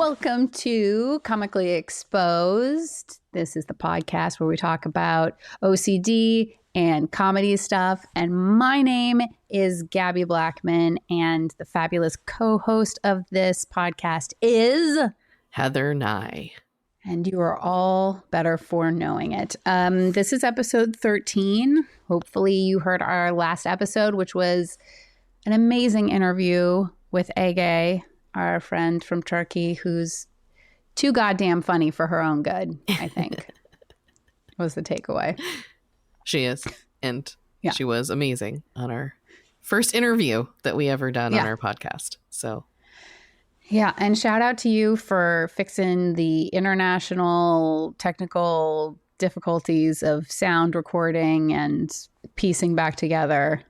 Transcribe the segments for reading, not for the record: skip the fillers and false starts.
Welcome to Comically Exposed. This is the podcast where we talk about OCD and comedy stuff. And my name is Gabbie Blachman, and the fabulous co-host of this podcast is Heather Nye. And you are all better for knowing it. This is episode 13. Hopefully you heard our last episode, which was an amazing interview with Ege, our friend from Turkey, who's too goddamn funny for her own good, I think, was the takeaway. She is. And she was amazing on our first interview that we ever done on our podcast. So, yeah. And shout out to you for fixing the international technical difficulties of sound recording and piecing back together.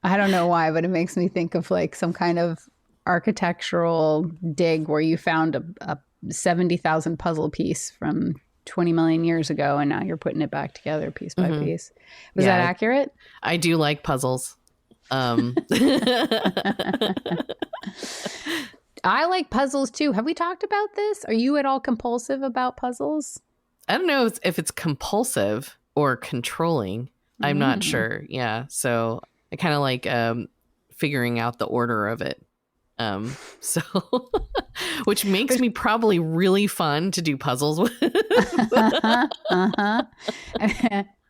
I don't know why, but it makes me think of like some kind of architectural dig where you found a 70,000 puzzle piece from 20 million years ago, and now you're putting it back together piece by piece. Was that accurate? I do like puzzles. I like puzzles too. Have we talked about this? Are you at all compulsive about puzzles? I don't know if it's compulsive or controlling. I'm not sure. Yeah. So I kind of like figuring out the order of it. So which makes me probably really fun to do puzzles with.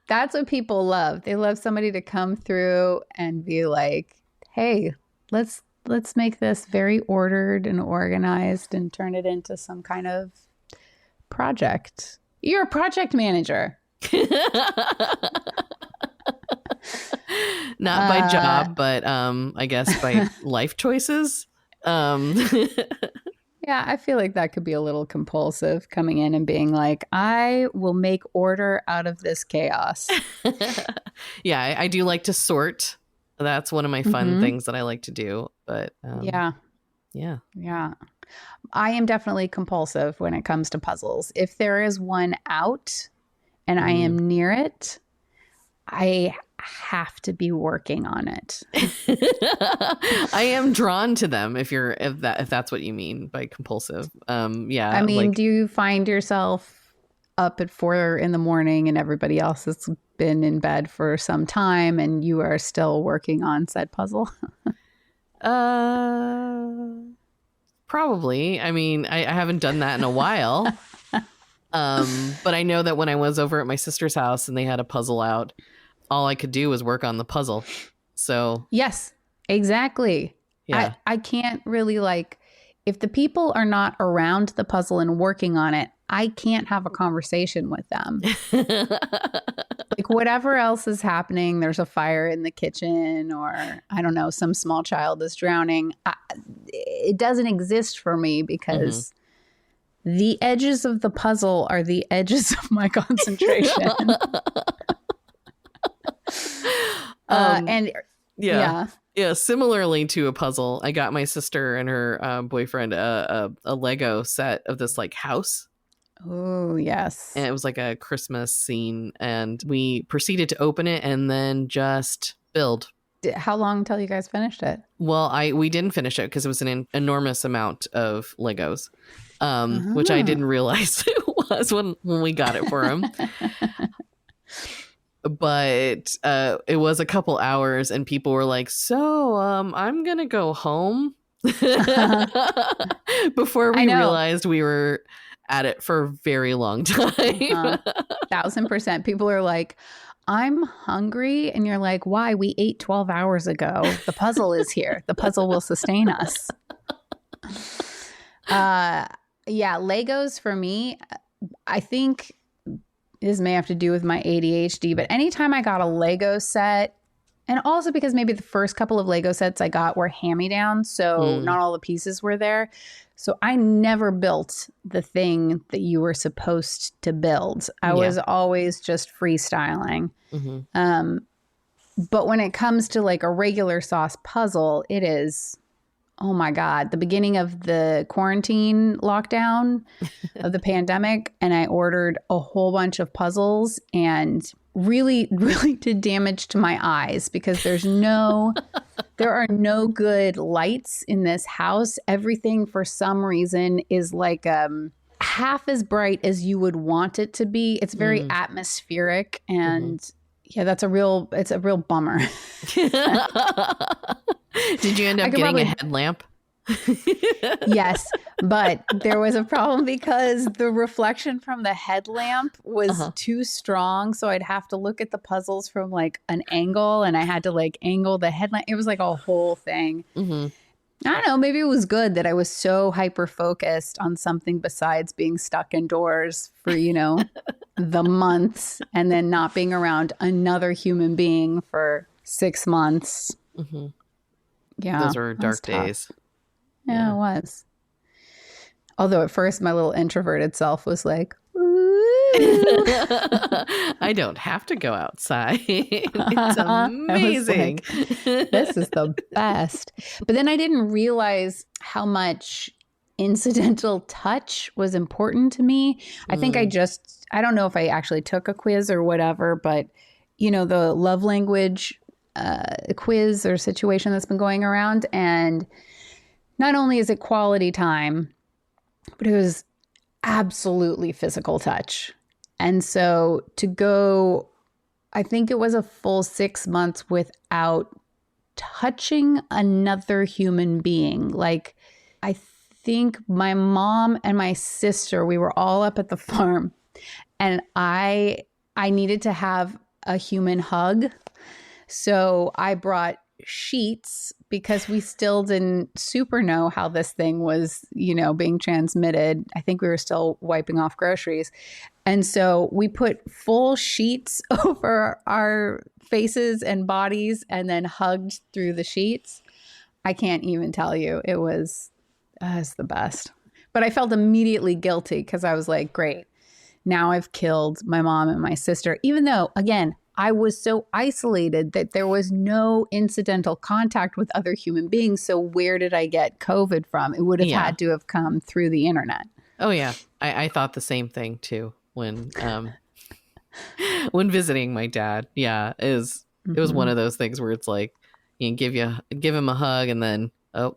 That's what people love. They love somebody to come through and be like, hey, let's make this very ordered and organized and turn it into some kind of project. You're a project manager. Not by job, but I guess by life choices. Yeah, I feel like that could be a little compulsive, coming in and being like, I will make order out of this chaos. Yeah, I do like to sort. That's one of my fun things that I like to do. But yeah. I am definitely compulsive when it comes to puzzles. If there is one out and I am near it, I have to be working on it. I am drawn to them if that's what you mean by compulsive. I mean, do you find yourself up at 4 a.m. and everybody else has been in bed for some time and you are still working on said puzzle? Probably. I mean, I haven't done that in a while. But I know that when I was over at my sister's house and they had a puzzle out, all I could do was work on the puzzle. So yes, exactly. Yeah. I can't really if the people are not around the puzzle and working on it, I can't have a conversation with them. Like whatever else is happening, there's a fire in the kitchen or I don't know, some small child is drowning. It doesn't exist for me because the edges of the puzzle are the edges of my concentration. Similarly to a puzzle, I got my sister and her boyfriend a Lego set of this like house. Oh, yes. And it was like a Christmas scene, and we proceeded to open it and then just build. How long until you guys finished it? Well, we didn't finish it because it was an enormous amount of Legos, which I didn't realize it was when we got it for him. But it was a couple hours and people were like, so I'm going to go home before we realized we were at it for a very long time. 1,000%. People are like, I'm hungry. And you're like, why? We ate 12 hours ago. The puzzle is here. The puzzle will sustain us. Legos for me, I think this may have to do with my ADHD, but anytime I got a Lego set, and also because maybe the first couple of Lego sets I got were hand-me-downs, so not all the pieces were there. So I never built the thing that you were supposed to build. I was always just freestyling. But when it comes to like a regular sauce puzzle, it is, oh my God, the beginning of the quarantine lockdown of the pandemic. And I ordered a whole bunch of puzzles and really, really did damage to my eyes because there's no there are no good lights in this house. Everything for some reason is like half as bright as you would want it to be. It's very atmospheric, and yeah, it's a real bummer. Did you end up getting a headlamp? Yes, but there was a problem because the reflection from the headlamp was too strong, so I'd have to look at the puzzles from like an angle, and I had to like angle the headlamp. It was like a whole thing. I don't know, maybe it was good that I was so hyper focused on something besides being stuck indoors for, you know, the months, and then not being around another human being for 6 months. Yeah, those were dark days. Yeah, it was. Although at first my little introverted self was like, I don't have to go outside. It's amazing. Like, this is the best. But then I didn't realize how much incidental touch was important to me. I think I don't know if I actually took a quiz or whatever, but you know, the love language quiz or situation that's been going around, and not only is it quality time, but it was absolutely physical touch. And so to go, I think it was a full 6 months without touching another human being. Like, I think my mom and my sister, we were all up at the farm, and I needed to have a human hug. So I brought sheets because we still didn't super know how this thing was, you know, being transmitted. I think we were still wiping off groceries. And so we put full sheets over our faces and bodies and then hugged through the sheets. I can't even tell you. It was the best. But I felt immediately guilty because I was like, great, now I've killed my mom and my sister, even though, again, I was so isolated that there was no incidental contact with other human beings. So where did I get COVID from? It would have had to have come through the internet. Oh, yeah. I thought the same thing, too, when visiting my dad. Yeah, it was one of those things where it's like, you know, give him a hug, and then, oh,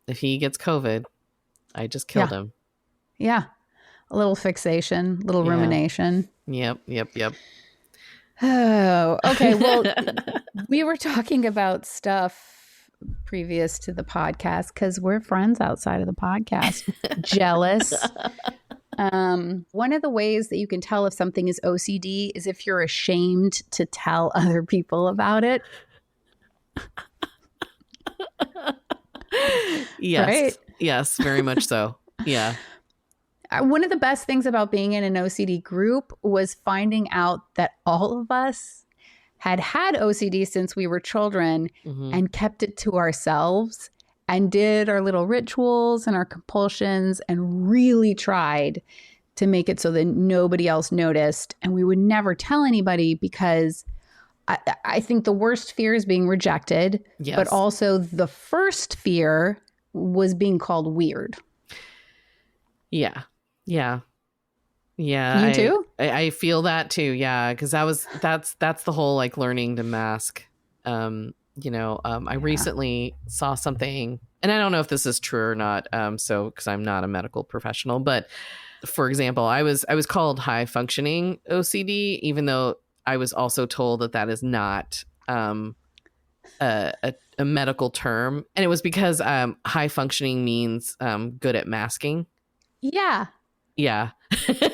if he gets COVID, I just killed him. Yeah. A little fixation, little rumination. Yep. Oh, okay. Well, we were talking about stuff previous to the podcast because we're friends outside of the podcast. Jealous. One of the ways that you can tell if something is OCD is if you're ashamed to tell other people about it. Yes. Right? Yes, very much so. Yeah. One of the best things about being in an OCD group was finding out that all of us had OCD since we were children and kept it to ourselves and did our little rituals and our compulsions and really tried to make it so that nobody else noticed. And we would never tell anybody because I think the worst fear is being rejected, but also the first fear was being called weird. Yeah. You too? I feel that too. Yeah. Cause that's the whole like learning to mask. I recently saw something, and I don't know if this is true or not. Cause I'm not a medical professional, but for example, I was called high functioning OCD, even though I was also told that is not, a medical term. And it was because, high functioning means, good at masking. Yeah. Yeah.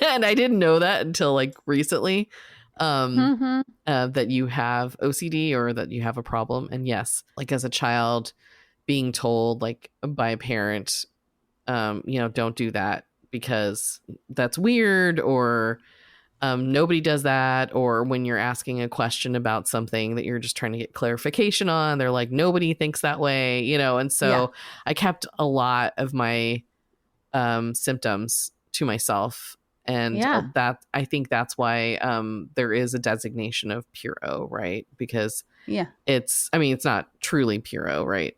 And I didn't know that until like recently, that you have OCD or that you have a problem. And yes, like as a child being told like by a parent, don't do that because that's weird, or nobody does that. Or when you're asking a question about something that you're just trying to get clarification on, they're like, nobody thinks that way, and so I kept a lot of my symptoms to myself, and that I think that's why there is a designation of pure O, right? Because it's not truly pure O, right?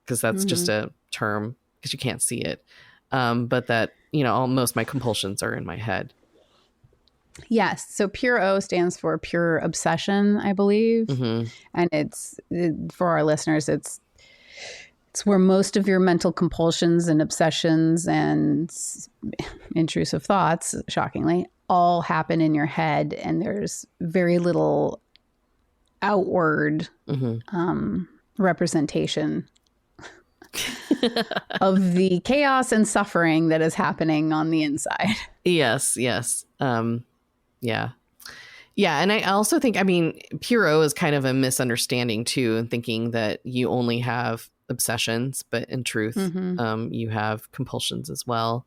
Because that's just a term because you can't see it, but that most of my compulsions are in my head. Yes. So pure O stands for pure obsession, I believe. And it's, for our listeners, it's It's where most of your mental compulsions and obsessions and intrusive thoughts, shockingly, all happen in your head. And there's very little outward representation of the chaos and suffering that is happening on the inside. Yes. Yeah. Yeah. And I also think, I mean, pure O is kind of a misunderstanding too, and thinking that you only have obsessions, but in truth, you have compulsions as well.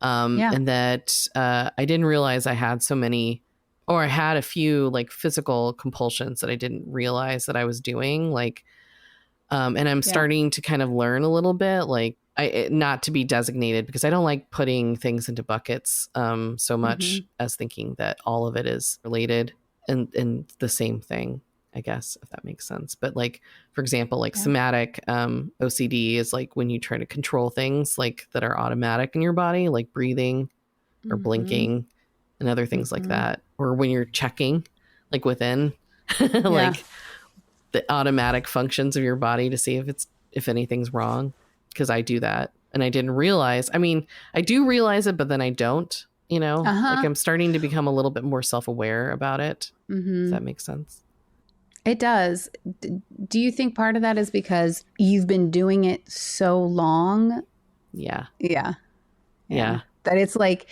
And that I didn't realize I had so many, or I had a few like physical compulsions that I didn't realize that I was doing. Like, and I'm starting to kind of learn a little bit, like not to be designated, because I don't like putting things into buckets so much as thinking that all of it is related and the same thing, I guess, if that makes sense. But like, for example, like somatic OCD is like when you try to control things like that are automatic in your body, like breathing or blinking and other things like that. Or when you're checking like within like the automatic functions of your body to see if anything's wrong. Because I do that. And I didn't realize, I mean, I do realize it, but then I don't, you know, like I'm starting to become a little bit more self-aware about it. If that makes sense. It does. Do you think part of that is because you've been doing it so long? Yeah. That it's like,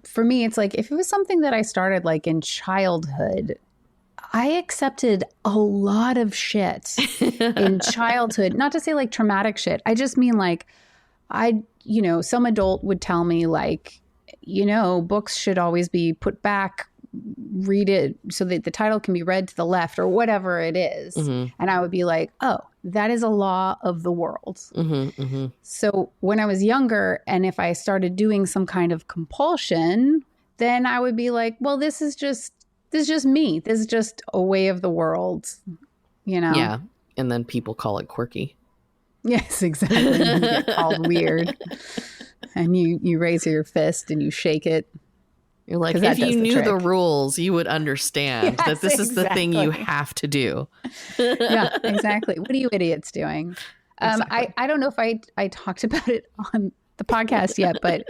for me, it's like, if it was something that I started like in childhood, I accepted a lot of shit in childhood, not to say like traumatic shit. I just mean like, some adult would tell me like, books should always be put back, read it so that the title can be read to the left or whatever it is. And I would be like, oh, that is a law of the world. So when I was younger, and if I started doing some kind of compulsion, then I would be like, well, this is just me. This is just a way of the world, Yeah. And then people call it quirky. Yes, exactly. You get called weird. And you raise your fist and you shake it. You're like, if you knew the rules, you would understand that this is the thing you have to do. Yeah, exactly. What are you idiots doing? Exactly. I don't know if I talked about it on the podcast yet, but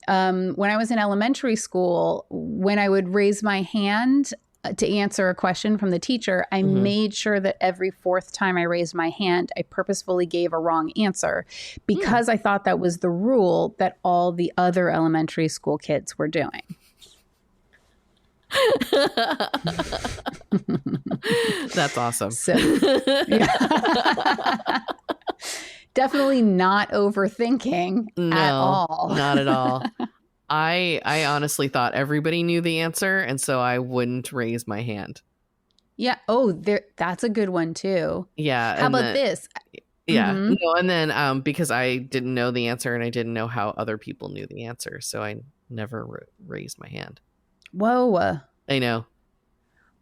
when I was in elementary school, when I would raise my hand to answer a question from the teacher, I made sure that every fourth time I raised my hand, I purposefully gave a wrong answer because I thought that was the rule that all the other elementary school kids were doing. That's awesome. So, definitely not overthinking at all. Not at all. I honestly thought everybody knew the answer, and so I wouldn't raise my hand. Yeah. Oh, that's a good one too. Yeah. How about this? Yeah. No, and then because I didn't know the answer and I didn't know how other people knew the answer, so I never raised my hand. Whoa. I know.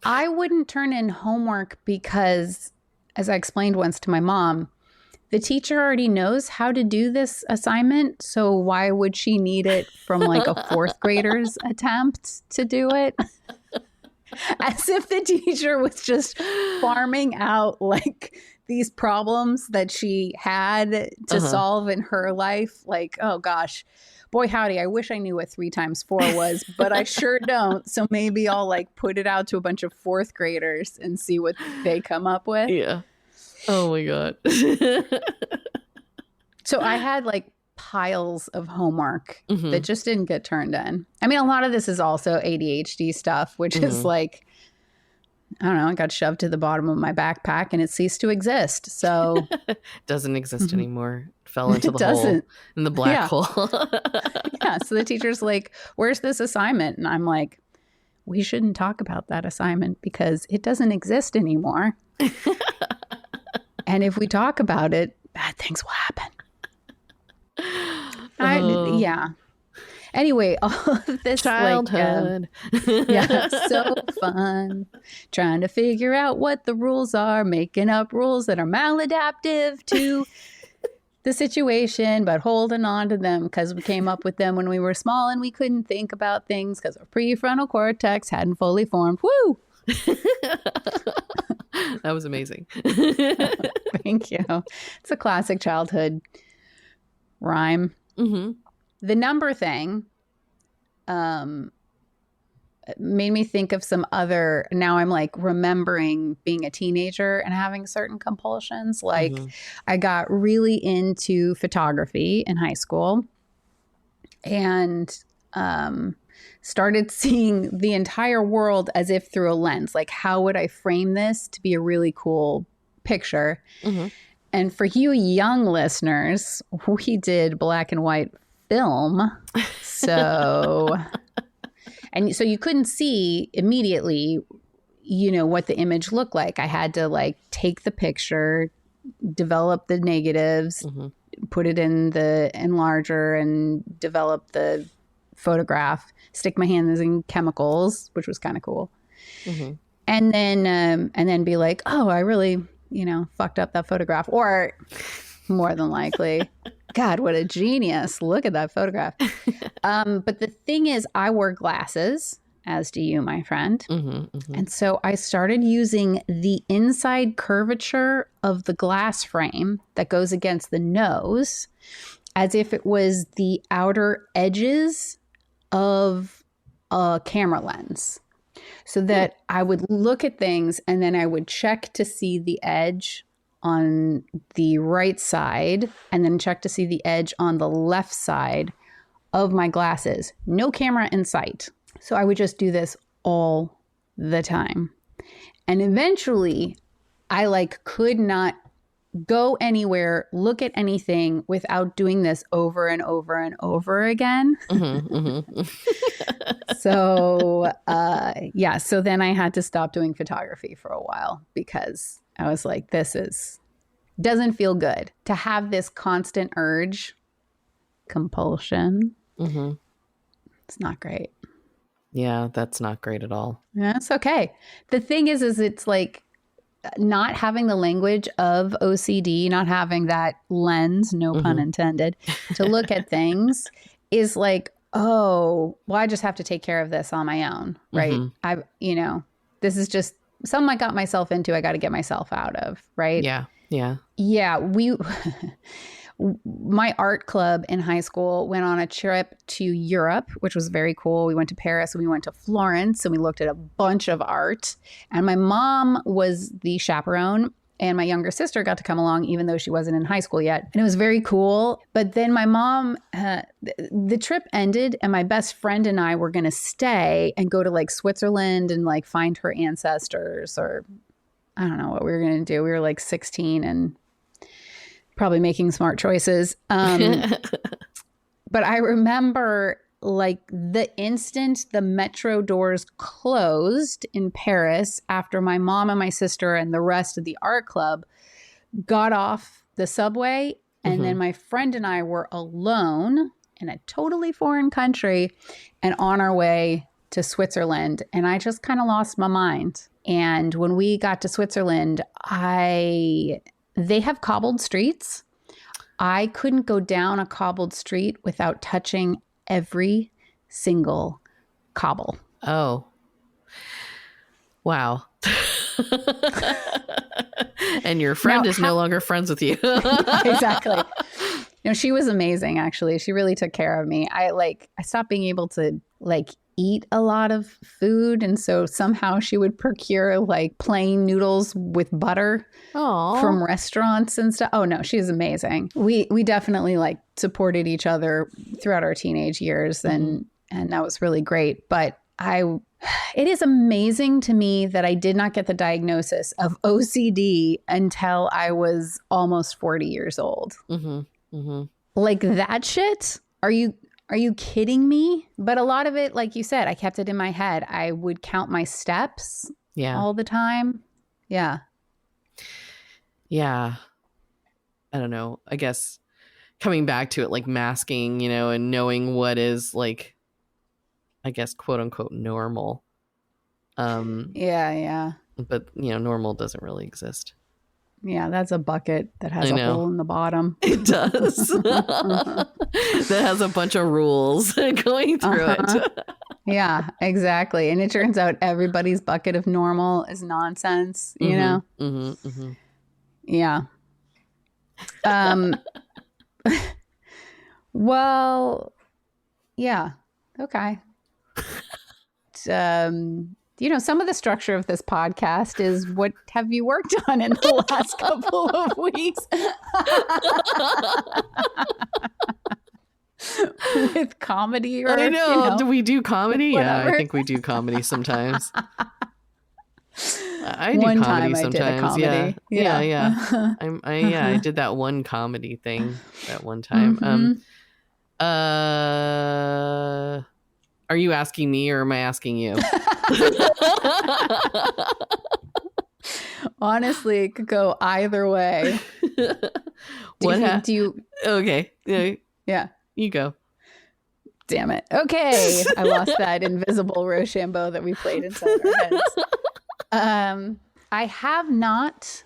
I wouldn't turn in homework because, as I explained once to my mom, the teacher already knows how to do this assignment, so why would she need it from like a fourth grader's attempt to do it? As if the teacher was just farming out like these problems that she had to solve in her life. Like, oh gosh, boy howdy, I wish I knew what 3 times 4 was, but I sure don't. So maybe I'll like put it out to a bunch of fourth graders and see what they come up with. Yeah. Oh my God. So I had like piles of homework that just didn't get turned in. I mean, a lot of this is also ADHD stuff, which is like, I don't know, it got shoved to the bottom of my backpack and it ceased to exist. So doesn't exist anymore. It fell into the hole, in the black hole. Yeah. So the teacher's like, where's this assignment? And I'm like, we shouldn't talk about that assignment because it doesn't exist anymore. And if we talk about it, bad things will happen. Yeah. Anyway, all of this childhood. So fun. Trying to figure out what the rules are, making up rules that are maladaptive to the situation, but holding on to them because we came up with them when we were small and we couldn't think about things because our prefrontal cortex hadn't fully formed. Woo! That was amazing. Thank you. It's a classic childhood rhyme. Mm-hmm. The number thing made me think of some other, now I'm like remembering being a teenager and having certain compulsions. Like I got really into photography in high school and started seeing the entire world as if through a lens. Like, how would I frame this to be a really cool picture? And for you young listeners, we did black and white film. So... And so you couldn't see immediately, you know, what the image looked like. I had to like take the picture, develop the negatives, put it in the enlarger and develop the photograph, stick my hands in chemicals, which was kind of cool. And then be like, oh, I really, you know, fucked up that photograph. Or more than likely, God, what a genius. Look at that photograph. But the thing is, I wore glasses, as do you, my friend. And so I started using the inside curvature of the glass frame that goes against the nose as if it was the outer edges of a camera lens. So that I would look at things and then I would check to see the edge on the right side and then check to see the edge on the left side of my glasses. No camera in sight. So I would just do this all the time. And eventually I like could not go anywhere, look at anything without doing this over and over and over again. So so then I had to stop doing photography for a while because I was like, doesn't feel good to have this constant urge, compulsion. It's not great. Yeah, that's not great at all. Yeah, it's okay. The thing is it's like not having the language of OCD, not having that lens, no pun intended, to look at things is like, oh, well, I just have to take care of this on my own, right? This is just something I got myself into. I got to get myself out of, right? Yeah. My art club in high school went on a trip to Europe, which was very cool. We went to Paris and we went to Florence and we looked at a bunch of art. And my mom was the chaperone and my younger sister got to come along even though she wasn't in high school yet. And it was very cool. But then my mom, the trip ended and my best friend and I were going to stay and go to like Switzerland and like find her ancestors, or I don't know what we were going to do. We were like 16 and probably making smart choices. But I remember like the instant the metro doors closed in Paris after my mom and my sister and the rest of the art club got off the subway. And then my friend and I were alone in a totally foreign country and on our way to Switzerland. And I just kind of lost my mind. And when we got to Switzerland, they have cobbled streets. I couldn't go down a cobbled street without touching every single cobble. Oh. Wow. And your friend is no longer friends with you. Exactly. She was amazing, actually. She really took care of me. I stopped being able to eat a lot of food, and so somehow she would procure like plain noodles with butter from restaurants and stuff. Oh no, she's amazing. We definitely supported each other throughout our teenage years, and that was really great. But it is amazing to me that I did not get the diagnosis of OCD until I was almost 40 years old. Like that shit? Are you kidding me? But a lot of it, like you said, I kept it in my head. I would count my steps all the time. Yeah. Yeah. I don't know. I guess coming back to it, like masking, and knowing what is I guess, quote unquote, normal. Yeah. But, normal doesn't really exist. Yeah, that's a bucket that has a hole in the bottom. It does. That has a bunch of rules going through it. Yeah, exactly. And it turns out everybody's bucket of normal is nonsense, you know? Mm-hmm, mm-hmm. Yeah. Well, yeah. Okay. Some of the structure of this podcast is what have you worked on in the last couple of weeks? With comedy or I know. Do we do comedy? whatever. Yeah, I think we do comedy sometimes. I do one comedy time sometimes. I did a comedy. Yeah. I did that one comedy thing that one time. Are you asking me or am I asking you? Honestly, it could go either way. Do you? Okay. Yeah. You go. Damn it. Okay. I lost that invisible Rochambeau that we played inside our heads. I have not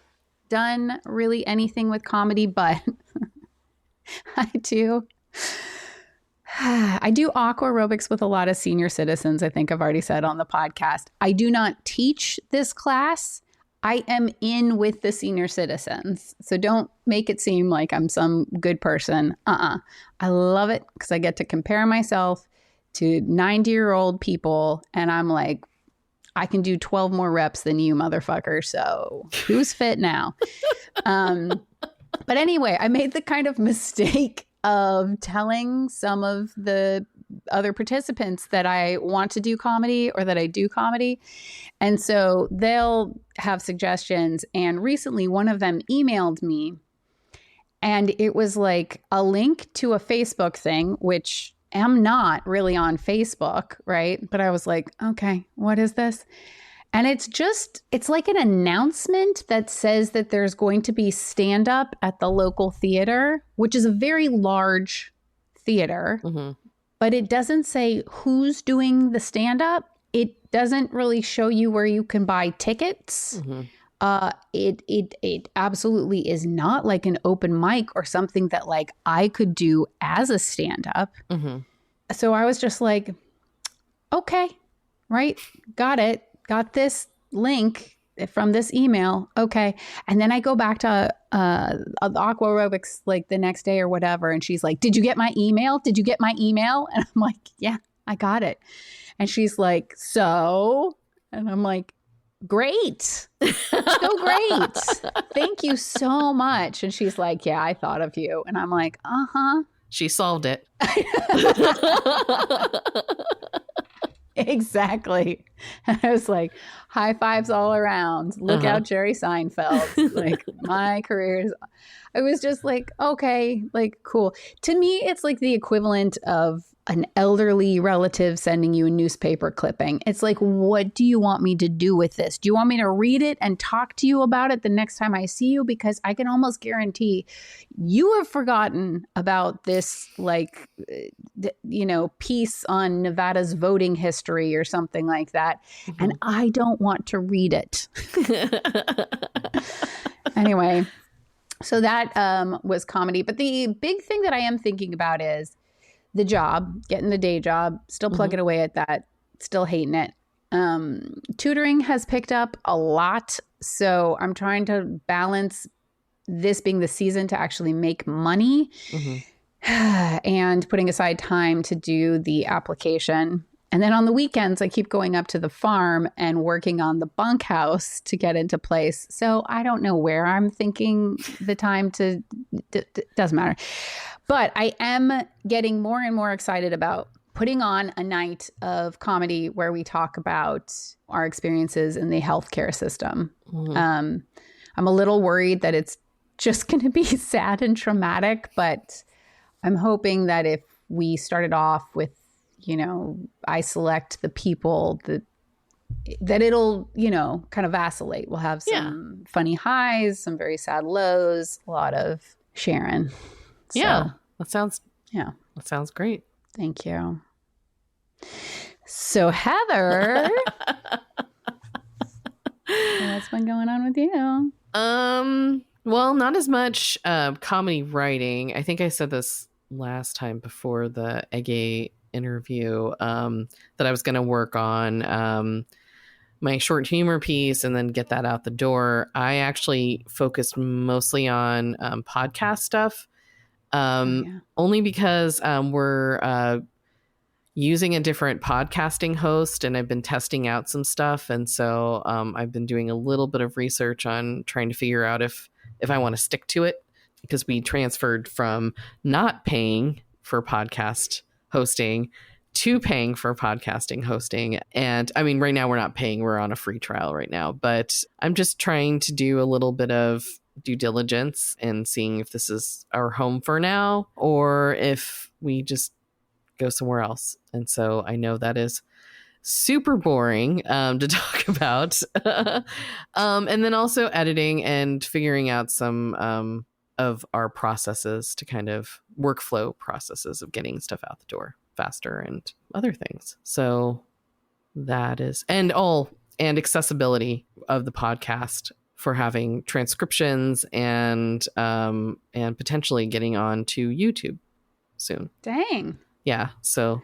done really anything with comedy, but I do aqua aerobics with a lot of senior citizens. I think I've already said on the podcast. I do not teach this class. I am in with the senior citizens. So don't make it seem like I'm some good person. I love it because I get to compare myself to 90-year-old people. And I'm like, I can do 12 more reps than you, motherfucker. So who's fit now? But anyway, I made the kind of mistake of telling some of the other participants that I want to do comedy or that I do comedy. And so they'll have suggestions. And recently one of them emailed me and it was like a link to a Facebook thing, which I'm not really on Facebook, right? But I was like, okay, what is this? And it's like an announcement that says that there's going to be stand-up at the local theater, which is a very large theater, but it doesn't say who's doing the stand-up. It doesn't really show you where you can buy tickets. It absolutely is not like an open mic or something that like I could do as a stand-up. So I was just like, okay, right, got it. Got this link from this email. Okay. And then I go back to aqua aerobics like the next day or whatever. And she's like, did you get my email? Did you get my email? And I'm like, yeah, I got it. And she's like, so? And I'm like, great. So great. Thank you so much. And she's like, yeah, I thought of you. And I'm like, uh-huh. She solved it. Exactly. And I was like, high fives all around. Look out, Jerry Seinfeld. Like my career is, I was just like, okay, like cool. To me, it's like the equivalent of an elderly relative sending you a newspaper clipping. It's like, what do you want me to do with this? Do you want me to read it and talk to you about it the next time I see you? Because I can almost guarantee you have forgotten about this, like, piece on Nevada's voting history or something like that. And I don't want to read it. Anyway, so that was comedy. But the big thing that I am thinking about is the job, getting the day job, still plugging away at that, still hating it. Tutoring has picked up a lot. So I'm trying to balance this being the season to actually make money and putting aside time to do the application. And then on the weekends, I keep going up to the farm and working on the bunkhouse to get into place. So I don't know where I'm thinking the time to, doesn't matter. But I am getting more and more excited about putting on a night of comedy where we talk about our experiences in the healthcare system. I'm a little worried that it's just going to be sad and traumatic, but I'm hoping that if we started off with, I select the people that it'll, kind of vacillate. We'll have some funny highs, some very sad lows, a lot of sharing. So, that sounds great. Thank you. So Heather, what's been going on with you? Well, not as much comedy writing. I think I said this last time before the interview, that I was going to work on my short humor piece and then get that out the door. I actually focused mostly on podcast stuff, only because we're using a different podcasting host, and I've been testing out some stuff. And so I've been doing a little bit of research on trying to figure out if I want to stick to it, because we transferred from not paying for podcast hosting to paying for podcasting hosting. And I mean, right now we're not paying, we're on a free trial right now, but I'm just trying to do a little bit of due diligence and seeing if this is our home for now, or if we just go somewhere else. And so I know that is super boring to talk about. And then also editing and figuring out some of our processes, to kind of workflow processes of getting stuff out the door faster and other things. So that is, and accessibility of the podcast for having transcriptions and potentially getting on to YouTube soon. Dang. Yeah. So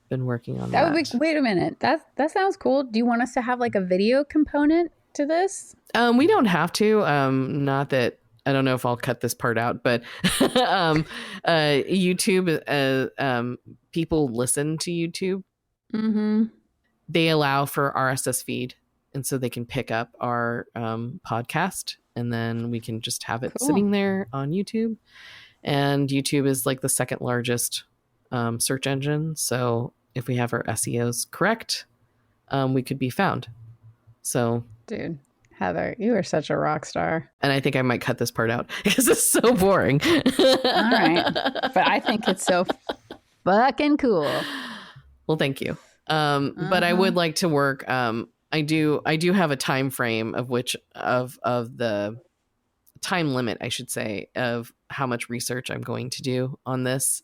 been working on that. That would be, wait a minute. That sounds cool. Do you want us to have like a video component to this? We don't have to. Not that, I don't know if I'll cut this part out, but YouTube, people listen to YouTube. Mm-hmm. They allow for RSS feed, and so they can pick up our podcast, and then we can just have it sitting there on YouTube. And YouTube is like the second largest search engine. So if we have our SEOs correct, we could be found. So, dude, Heather, you are such a rock star. And I think I might cut this part out because it's so boring. All right. But I think it's so fucking cool. Well, thank you. But I would like to work. I do have a time frame of the time limit, I should say, of how much research I'm going to do on this.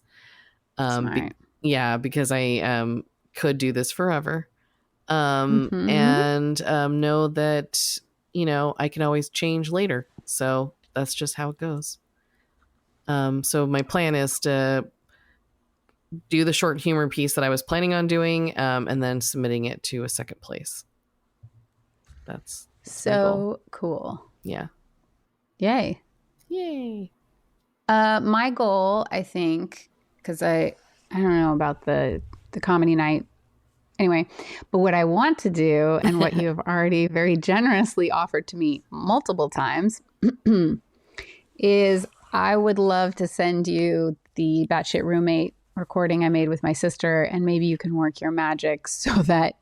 Because I could do this forever. And know that, I can always change later. So that's just how it goes. So my plan is to do the short humor piece that I was planning on doing, and then submitting it to a second place. That's so cool. Yeah. Yay. My goal, I think, because I don't know about the comedy night anyway, but what I want to do, and what you have already very generously offered to me multiple times, is I would love to send you the Batshit Roommate recording I made with my sister, and maybe you can work your magic so that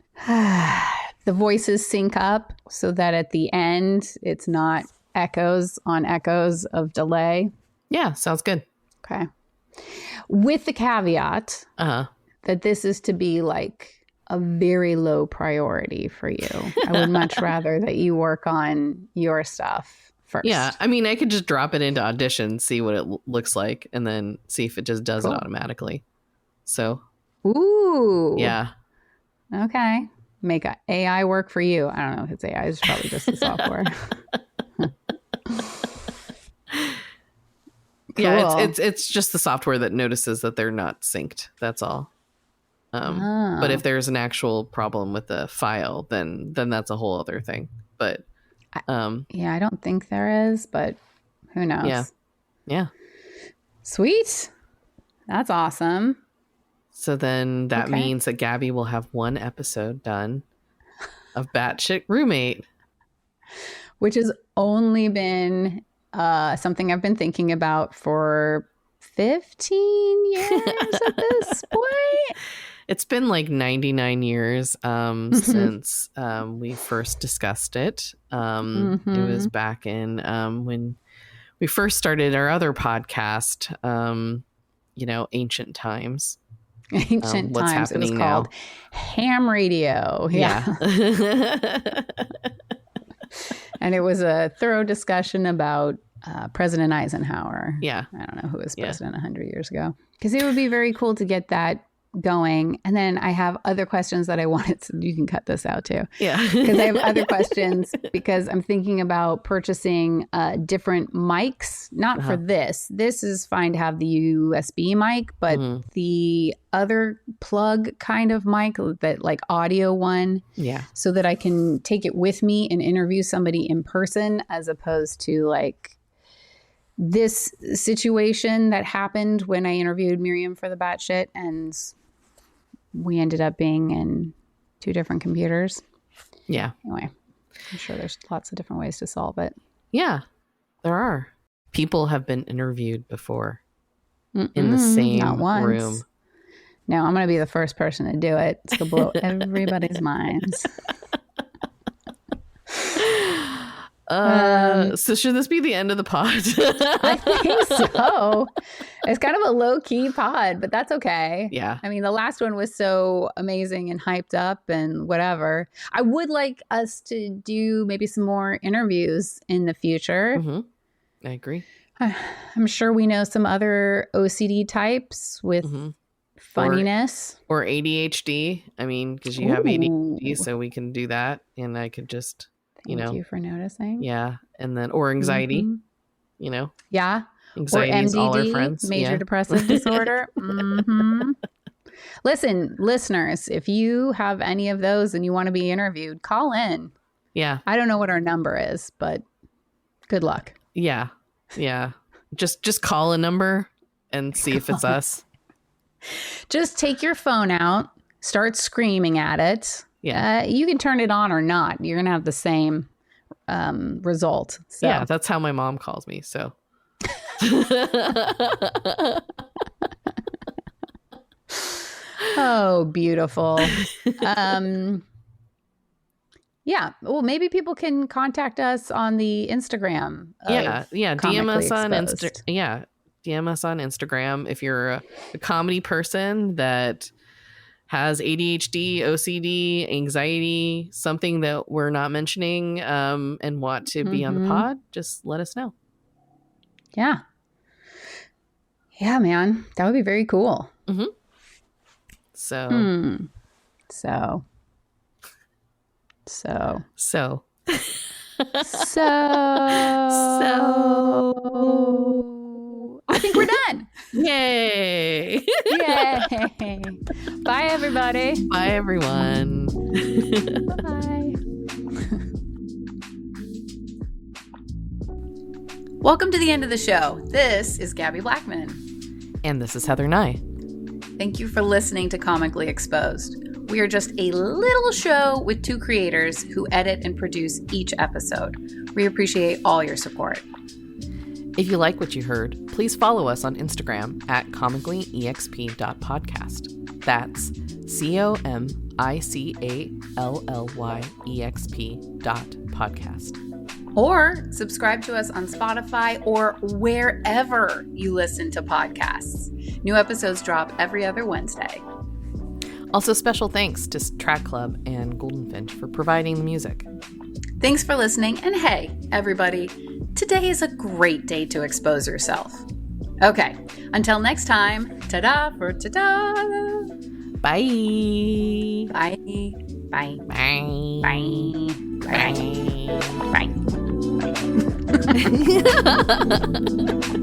the voices sync up, so that at the end it's not echoes on echoes of delay. Yeah, sounds good. Okay. With the caveat that this is to be like a very low priority for you. I would much rather that you work on your stuff first. Yeah, I mean, I could just drop it into Audition, see what it looks like, and then see if it just does it automatically. So. Ooh. Yeah. Okay. Make AI work for you. I don't know if it's AI. It's probably just the software. Cool. Yeah, it's just the software that notices that they're not synced. That's all. But if there's an actual problem with the file, then that's a whole other thing. But I don't think there is, but who knows? Yeah. Sweet. That's awesome. So then that means that Gabbie will have one episode done of Batshit Roommate, which has only been something I've been thinking about for 15 years at this point. It's been like 99 years since we first discussed it. It was back in when we first started our other podcast, Ancient Times. Ancient what's Times. It was happening called now? Ham Radio. Yeah. And it was a thorough discussion about President Eisenhower. Yeah. I don't know who was president 100 years ago. Because it would be very cool to get that going. And then I have other questions that I wanted. So you can cut this out too. Yeah. Because I have other questions because I'm thinking about purchasing different mics. Not for this. This is fine to have the USB mic, but the other plug kind of mic, that like audio one. Yeah. So that I can take it with me and interview somebody in person, as opposed to like this situation that happened when I interviewed Miriam for the Batshit, and we ended up being in 2 different computers. Yeah. Anyway, I'm sure there's lots of different ways to solve it. Yeah, there are. People have been interviewed before in the same room. No, I'm going to be the first person to do it. It's going to blow everybody's minds. So should this be the end of the pod? I think so. It's kind of a low-key pod, but that's okay. Yeah. I mean, the last one was so amazing and hyped up and whatever. I would like us to do maybe some more interviews in the future. I agree. I'm sure we know some other OCD types with funniness. Or ADHD. I mean, because you have ADHD, so we can do that. And I could just... Thank you for noticing. Yeah. And then, or anxiety, you know? Yeah. Anxiety or MDD, is all our friends. Major depressive disorder. Listen, listeners, if you have any of those and you want to be interviewed, call in. Yeah. I don't know what our number is, but good luck. Yeah. Yeah. Just call a number and see if it's us. Just take your phone out, start screaming at it. Yeah. You can turn it on or not. You're going to have the same result. So. Yeah, that's how my mom calls me. So. Oh, beautiful. Yeah. Well, maybe people can contact us on the Instagram. Yeah. DM us on Instagram. Yeah. DM us on Instagram if you're a comedy person that has ADHD, OCD, anxiety, something that we're not mentioning, and want to be on the pod, just let us know. Yeah. Yeah, man. That would be very cool. So. So. I think we're done. Yay. Yay. Bye, everybody. Bye, everyone. Bye. Welcome to the end of the show. This is Gabbie Blachman. And this is Heather Nye. Thank you for listening to Comically Exposed. We are just a little show with 2 creators who edit and produce each episode. We appreciate all your support. If you like what you heard, please follow us on Instagram at comicallyexp.podcast. That's comicallyexp.podcast. Or subscribe to us on Spotify or wherever you listen to podcasts. New episodes drop every other Wednesday. Also, special thanks to Track Club and Goldenfinch for providing the music. Thanks for listening. And hey, everybody, today is a great day to expose yourself. Okay, until next time, ta-da for ta-da. Bye. Bye. Bye. Bye. Bye. Bye. Bye. Bye.